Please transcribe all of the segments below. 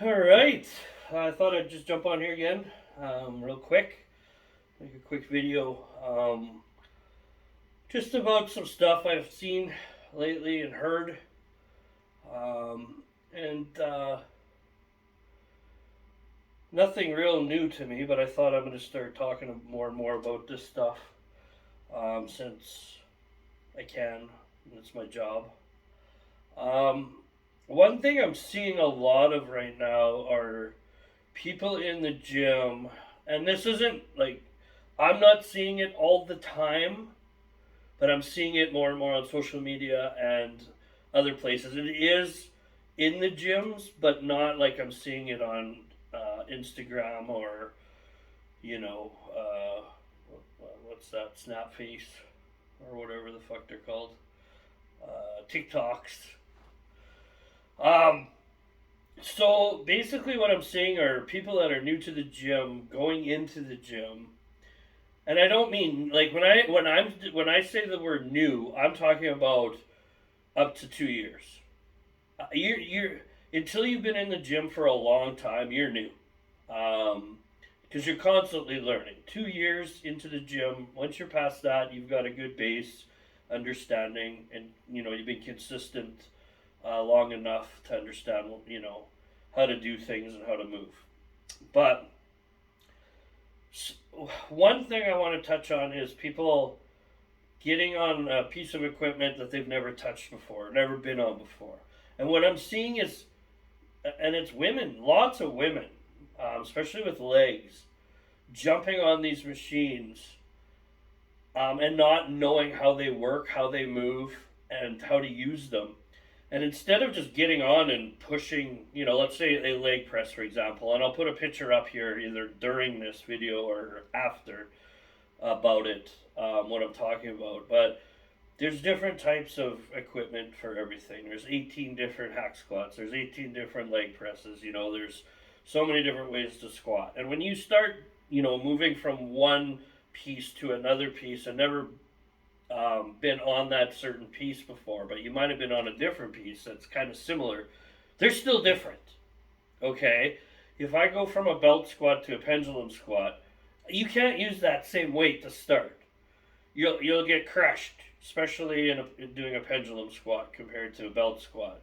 All right. I thought I'd just jump on here again, real quick, make a quick video, just about some stuff I've seen lately and heard, and nothing real new to me. But I thought I'm going to start talking more and more about this stuff since I can. It's my job. Um, One thing I'm seeing a lot of right now are people in the gym, and this isn't like I'm not seeing it all the time, but I'm seeing it more and more on social media and other places. It is in the gyms, but not like I'm seeing it on Instagram or you know what's that Snapface or whatever the fuck they're called, TikToks. Um, so basically, what I'm seeing are people that are new to the gym going into the gym. And I don't mean like when I say the word new, I'm talking about up to 2 years. You're until you've been in the gym for a long time, you're new, because you're constantly learning. 2 years into the gym, once you're past that, you've got a good base understanding, and you've been consistent long enough to understand how to do things and how to move. But one thing I want to touch on is people getting on a piece of equipment that they've never touched before, never been on before. And what I'm seeing is, and it's women, lots of women, especially with legs, jumping on these machines and not knowing how they work, how they move, and how to use them. And instead of just getting on and pushing, let's say a leg press, for example, and I'll put a picture up here either during this video or after about it, what I'm talking about. But there's different types of equipment for everything. There's 18 different hack squats. There's 18 different leg presses. There's so many different ways to squat. And when you start, moving from one piece to another piece and never been on that certain piece before, but you might have been on a different piece that's kind of similar, they're still different. Okay? If I go from a belt squat to a pendulum squat, you can't use that same weight to start. You'll get crushed, especially in doing a pendulum squat compared to a belt squat.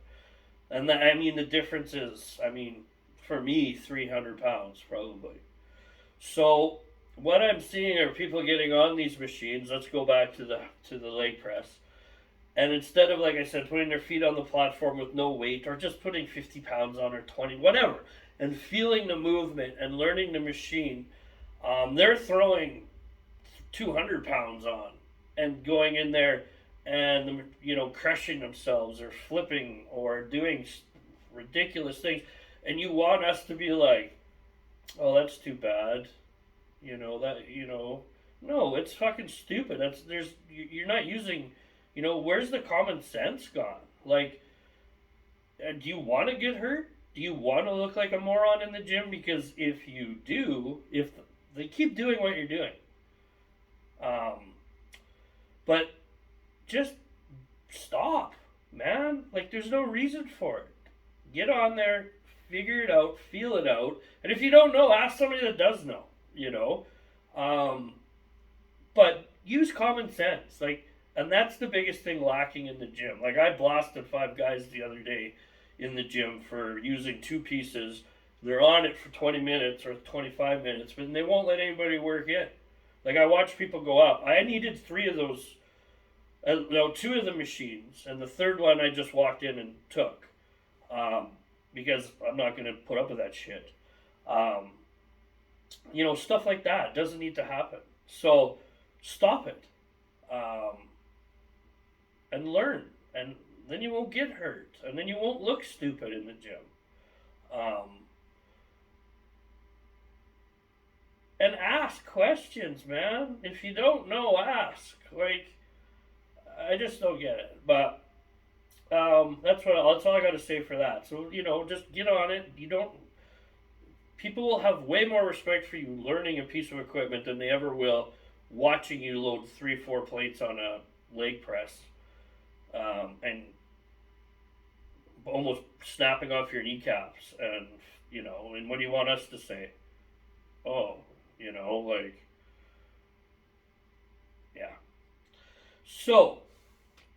And I mean the difference is, for me, 300 pounds probably. So what I'm seeing are people getting on these machines. Let's go back to the leg press, and instead of, like I said, putting their feet on the platform with no weight, or just putting 50 pounds on or 20, whatever, and feeling the movement and learning the machine, they're throwing 200 pounds on and going in there and crushing themselves or flipping or doing ridiculous things, and you want us to be like, oh, that's too bad, no, it's fucking stupid. You're not using, where's the common sense gone? Like, do you want to get hurt? Do you want to look like a moron in the gym? Because if you do, if they keep doing what you're doing, um, but just stop, man. Like, there's no reason for it. Get on there, figure it out, feel it out, and if you don't know, ask somebody that does know. You know, um, but use common sense. Like, and that's the biggest thing lacking in the gym. Like, I blasted 5 guys the other day in the gym for using two pieces. They're on it for 20 minutes or 25 minutes, but they won't let anybody work in. Like, I watch people go up. I needed three of those, no, two of the machines, and the third one I just walked in and took, um, because I'm not going to put up with that shit. Um, Stuff like that doesn't need to happen. So stop it, um, and learn, and then you won't get hurt, and then you won't look stupid in the gym. Um, and ask questions, man. If you don't know, ask. Like, I just don't get it. But that's all I got to say for that. So just get on it. You don't. People will have way more respect for you learning a piece of equipment than they ever will watching you load 3, 4 plates on a leg press, and almost snapping off your kneecaps, and and what do you want us to say? Oh, like, yeah. So,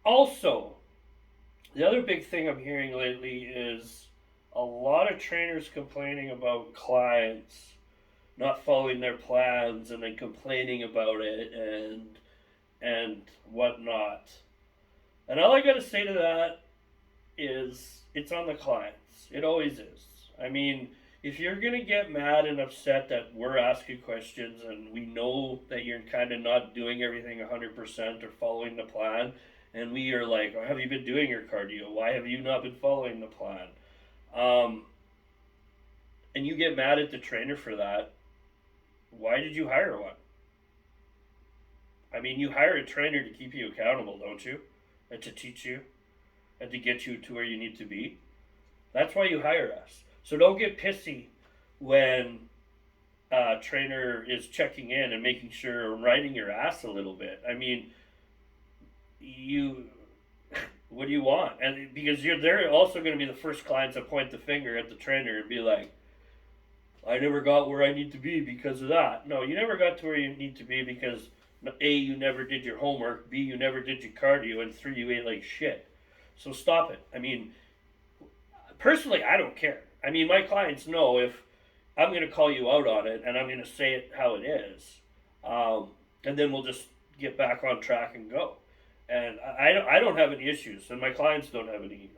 also, the other big thing I'm hearing lately is a lot of trainers complaining about clients not following their plans and then complaining about it and whatnot. And all I gotta say to that is it's on the clients. It always is. I mean, if you're gonna get mad and upset that we're asking questions and we know that you're kind of not doing everything 100% or following the plan, and we are like, oh, have you been doing your cardio? Why have you not been following the plan? Um, and you get mad at the trainer for that. Why did you hire one? I mean, you hire a trainer to keep you accountable, don't you? And to teach you and to get you to where you need to be. That's why you hire us. So don't get pissy when a trainer is checking in and making sure riding your ass a little bit. I mean, you. What do you want? And because they're also going to be the first clients that point the finger at the trainer and be like, I never got where I need to be because of that. No, you never got to where you need to be because A, you never did your homework, B, you never did your cardio, and 3, you ate like shit. So stop it. I mean, personally, I don't care. I mean, my clients know if I'm going to call you out on it and I'm going to say it how it is. And then we'll just get back on track and go. And I don't have any issues, and my clients don't have any.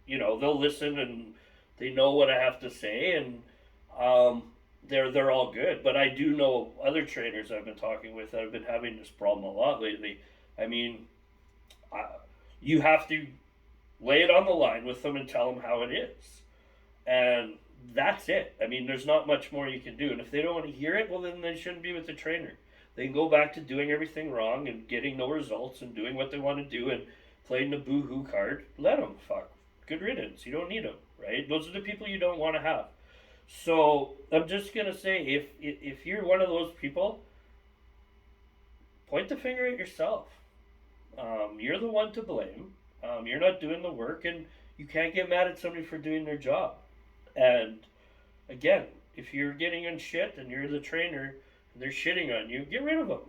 They'll listen and they know what I have to say, and they're all good. But I do know other trainers I've been talking with that have been having this problem a lot lately. I mean, you have to lay it on the line with them and tell them how it is, and that's it. I mean, there's not much more you can do. And if they don't want to hear it, well, then they shouldn't be with the trainer. They can go back to doing everything wrong and getting no results and doing what they want to do and playing the boo-hoo card. Let them. Fuck. Good riddance. You don't need them, right? Those are the people you don't want to have. So I'm just gonna say, if you're one of those people, point the finger at yourself. You're the one to blame. You're not doing the work, and you can't get mad at somebody for doing their job. And again, if you're getting in shit and you're the trainer and they're shitting on you, get rid of them.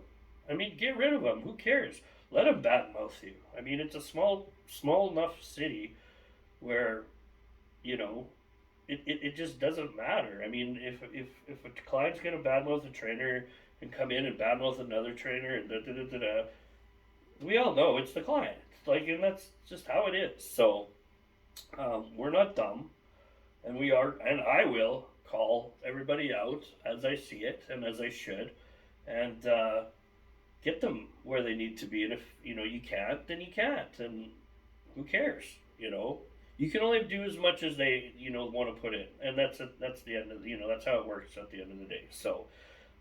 I mean, get rid of them. Who cares? Let them badmouth you. I mean, it's a small enough city where, you know, it just doesn't matter. I mean, if a client's gonna badmouth a trainer and come in and badmouth another trainer and da da da da da, we all know it's the client. Like, and that's just how it is. So, we're not dumb, and we are, and I will call everybody out as I see it and as I should, and get them where they need to be. And if you can't, then you can't, and who cares? You can only do as much as they want to put in, and that's the end of that's how it works at the end of the day. So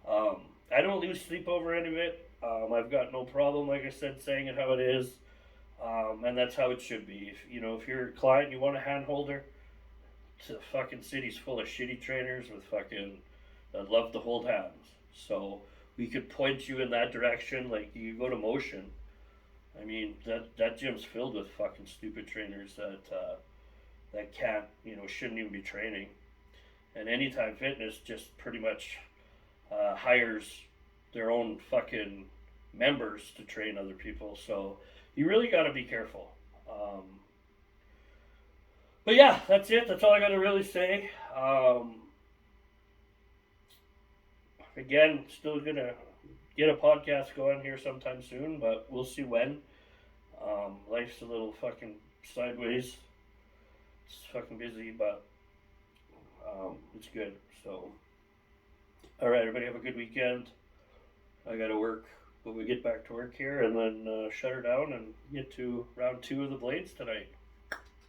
I don't lose sleep over any of it. I've got no problem, like I said, saying it how it is, and that's how it should be. If you're a client, you want a hand holder. The fucking city's full of shitty trainers with fucking that love to hold hands. So we could point you in that direction. Like, you go to Motion. I mean, that gym's filled with fucking stupid trainers that can't, shouldn't even be training. And Anytime Fitness just pretty much hires their own fucking members to train other people. So you really got to be careful. But yeah, that's it. That's all I got to really say. Again, still gonna get a podcast going here sometime soon, but we'll see when. Life's a little fucking sideways. It's fucking busy, but it's good. So, all right, everybody, have a good weekend. I gotta work when we get back to work here, and then shut her down and get to round 2 of the Blades tonight.